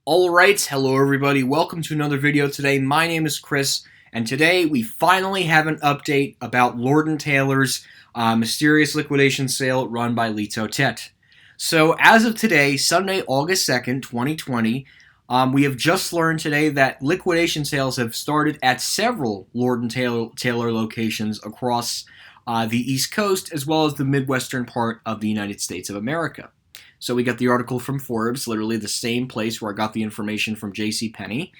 Alright, hello everybody, welcome to another video today. My name is Chris, and today we finally have an update about Lord & Taylor's mysterious liquidation sale run by Litotet. So as of today, Sunday, August 2nd, 2020, we have just learned today that liquidation sales have started at several Lord & Taylor locations across the East Coast as well as the Midwestern part of the United States of America. So we got the article from Forbes, literally the same place where I got the information from JCPenney.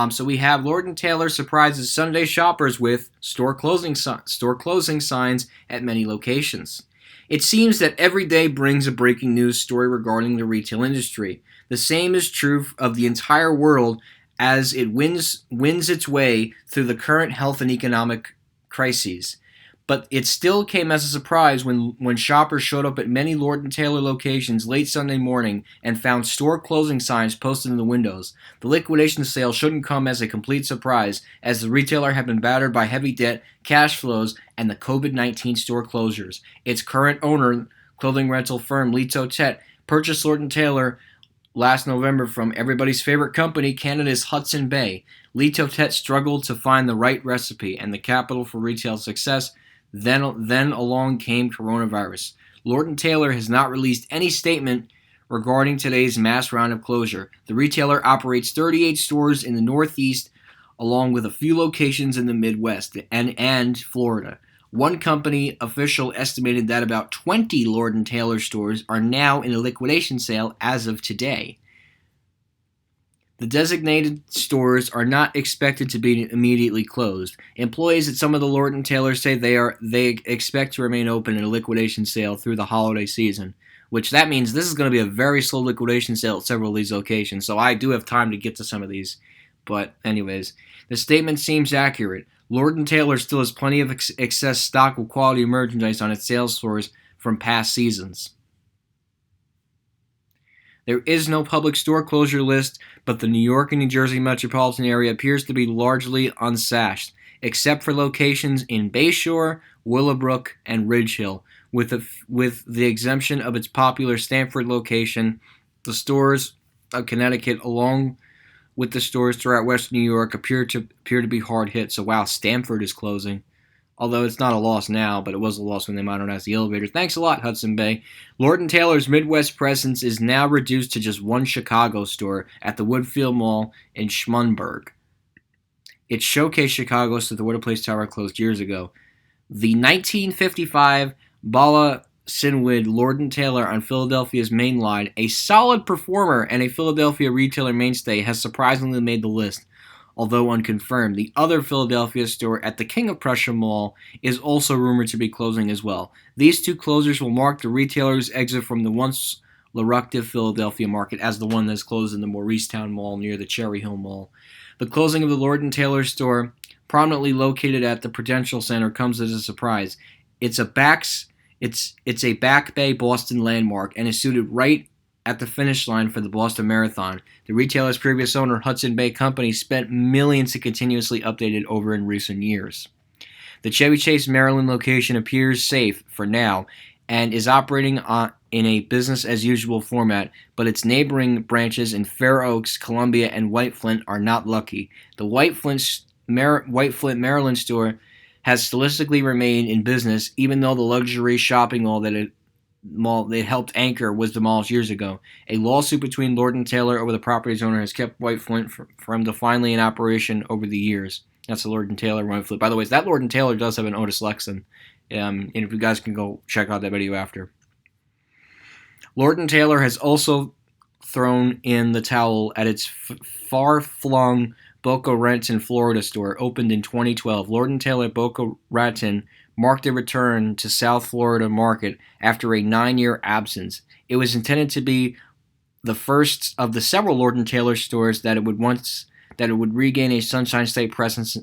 So we have Lord & Taylor surprises Sunday shoppers with store closing signs at many locations. It seems that every day brings a breaking news story regarding the retail industry. The same is true of the entire world as it wins its way through the current health and economic crises. But it still came as a surprise when shoppers showed up at many Lord & Taylor locations late Sunday morning and found store closing signs posted in the windows. The liquidation sale shouldn't come as a complete surprise, as the retailer had been battered by heavy debt, cash flows, and the COVID-19 store closures. Its current owner, clothing rental firm Litotet, purchased Lord & Taylor last November from everybody's favorite company, Canada's Hudson Bay. Litotet struggled to find the right recipe and the capital for retail success. Then along came coronavirus. Lord & Taylor has not released any statement regarding today's mass round of closure. The retailer operates 38 stores in the Northeast, along with a few locations in the Midwest and Florida. One company official estimated that about 20 Lord & Taylor stores are now in a liquidation sale as of today. The designated stores are not expected to be immediately closed. Employees at some of the Lord & Taylor say they expect to remain open in a liquidation sale through the holiday season, which that means this is going to be a very slow liquidation sale at several of these locations, so I do have time to get to some of these. But anyways, the statement seems accurate. Lord & Taylor still has plenty of excess stock of quality merchandise on its sales floors from past seasons. There is no public store closure list, but the New York and New Jersey metropolitan area appears to be largely unsashed, except for locations in Bayshore, Willowbrook, and Ridge Hill. With the exemption of its popular Stamford location, the stores of Connecticut, along with the stores throughout Western New York, appear to be hard hit. So wow, Stamford is closing. Although it's not a loss now, but it was a loss when they modernized the elevator. Thanks a lot, Hudson Bay. Lord & Taylor's Midwest presence is now reduced to just one Chicago store at the Woodfield Mall in Schmunberg. It showcased Chicago, so the Water Place Tower closed years ago. The 1955 Bala Sinwood Lord & Taylor on Philadelphia's main line, a solid performer and a Philadelphia retailer mainstay, has surprisingly made the list. Although unconfirmed, the other Philadelphia store at the King of Prussia Mall is also rumored to be closing as well. These two closures will mark the retailer's exit from the once lucrative Philadelphia market as the one that's closed in the Mauricetown Mall near the Cherry Hill Mall. The closing of the Lord & Taylor store, prominently located at the Prudential Center, comes as a surprise. It's a Back Bay Boston landmark and is suited right at the finish line for the Boston Marathon. The retailer's previous owner, Hudson Bay Company, spent millions to continuously update it over in recent years. The Chevy Chase, Maryland location appears safe for now and is operating in a business-as-usual format, but its neighboring branches in Fair Oaks, Columbia, and White Flint are not lucky. The White Flint, Maryland store has stylistically remained in business, even though the luxury shopping mall that it helped anchor was demolished years ago. A lawsuit between Lord & Taylor over the property's owner has kept White Flint from definitely in operation over the years. That's the Lord & Taylor White Flint. By the way, that Lord & Taylor does have an Otis Lexan. And if you guys can go check out that video after. Lord & Taylor has also thrown in the towel at its far-flung Boca Raton, Florida store, opened in 2012. Lord & Taylor Boca Raton marked a return to South Florida market after a 9-year absence. It was intended to be the first of the several Lord & Taylor stores that it would regain a Sunshine State presence,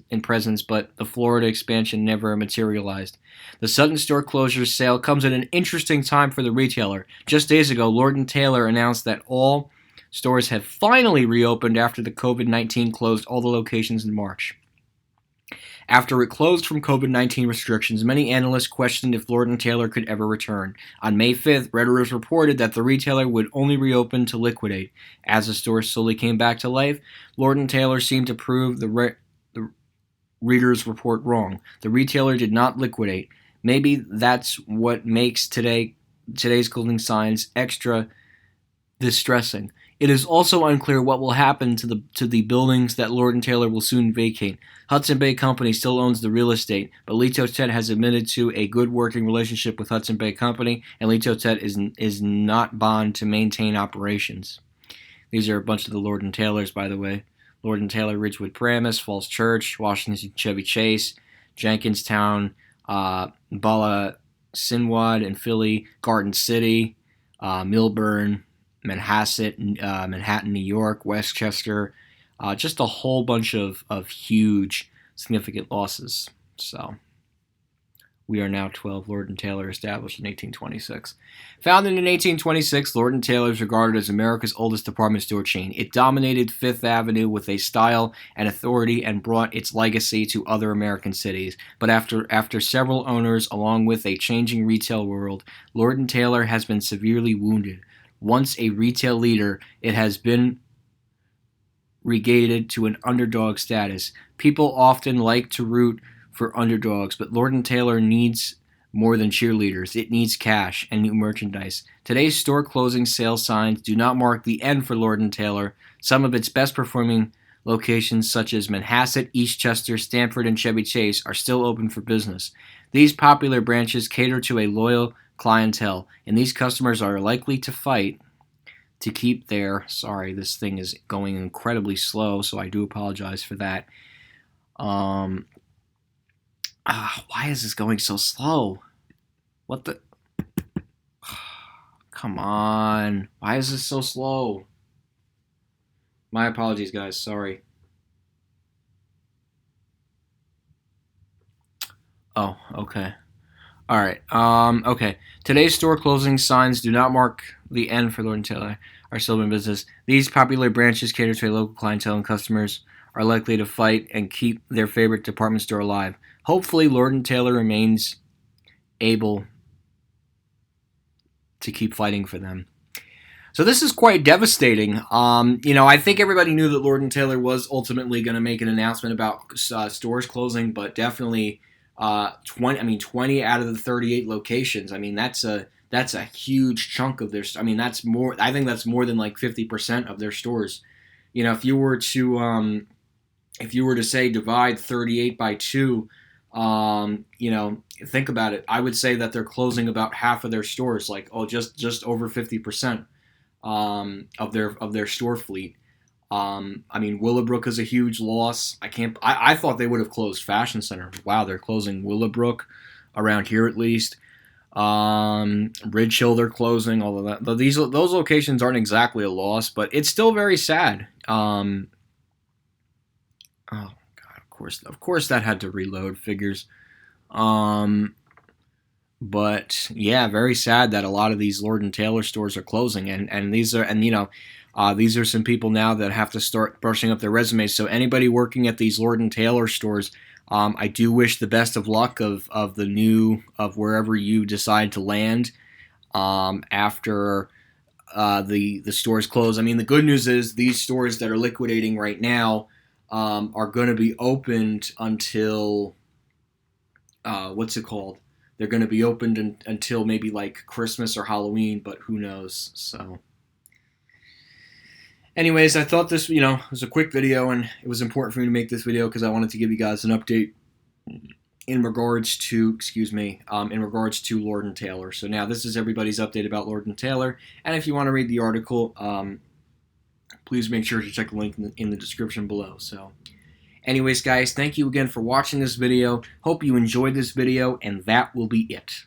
but the Florida expansion never materialized. The Sutton store closure sale comes at an interesting time for the retailer. Just days ago, Lord & Taylor announced that all stores had finally reopened after the COVID-19 closed all the locations in March. After it closed from COVID-19 restrictions, many analysts questioned if Lord & Taylor could ever return. On May 5th, Reuters reported that the retailer would only reopen to liquidate. As the store slowly came back to life, Lord & Taylor seemed to prove the reader's report wrong. The retailer did not liquidate. Maybe that's what makes today's clothing signs extra distressing. It is also unclear what will happen to the buildings that Lord & Taylor will soon vacate. Hudson Bay Company still owns the real estate, but Lee Totet has admitted to a good working relationship with Hudson Bay Company, and Lee Totet is not bond to maintain operations. These are a bunch of the Lord & Taylors, by the way. Lord & Taylor, Ridgewood Paramus, Falls Church, Washington Chevy Chase, Jenkinstown, Bala Sinwad in Philly, Garden City, Millburn, Manhattan, New York, Westchester, just a whole bunch of huge, significant losses. So we are now 12. Lord & Taylor, established in 1826. Founded in 1826, Lord & Taylor is regarded as America's oldest department store chain. It dominated Fifth Avenue with a style and authority and brought its legacy to other American cities. But after several owners, along with a changing retail world, Lord & Taylor has been severely wounded. Once a retail leader, it has been regated to an underdog status. People often like to root for underdogs, but Lord & Taylor needs more than cheerleaders. It needs cash and new merchandise. Today's store closing sales signs do not mark the end for Lord & Taylor. Some of its best performing locations, such as Manhasset, Eastchester, Stamford, and Chevy Chase, are still open for business. These popular branches cater to a loyal clientele, and these customers are likely to fight to keep their... Sorry, this thing is going incredibly slow, so I do apologize for that. Why is this going so slow? What the... Come on. Why is this so slow? My apologies, guys. Sorry. Oh, okay. All right. Okay. Today's store closing signs do not mark the end for Lord & Taylor, are still in business. These popular branches cater to a local clientele, and customers are likely to fight and keep their favorite department store alive. Hopefully, Lord & Taylor remains able to keep fighting for them. So this is quite devastating. I think everybody knew that Lord & Taylor was ultimately going to make an announcement about stores closing, but definitely 20 out of the 38 locations. I mean, that's a huge chunk of their. I mean, that's more. I think that's more than like 50% of their stores. If you were to say divide 38 by 2, think about it. I would say that they're closing about half of their stores, like just over 50% of their store fleet. Willowbrook is a huge loss. I thought they would have closed Fashion Center. Wow, they're closing Willowbrook around here at least. Ridge Hill they're closing. All of that. But those locations aren't exactly a loss, but it's still very sad. Oh God, of course that had to reload figures. But yeah, very sad that a lot of these Lord & Taylor stores are closing, and these are some people now that have to start brushing up their resumes. So anybody working at these Lord & Taylor stores, I do wish the best of luck of wherever you decide to land after the stores close. I mean, the good news is these stores that are liquidating right now are going to be opened until what's it called? They're going to be opened until maybe like Christmas or Halloween, but who knows? So. Anyways, I thought this, was a quick video, and it was important for me to make this video because I wanted to give you guys an update in regards to, Lord & Taylor. So now this is everybody's update about Lord & Taylor, and if you want to read the article, please make sure to check the link in the description below. So, anyways, guys, thank you again for watching this video. Hope you enjoyed this video, and that will be it.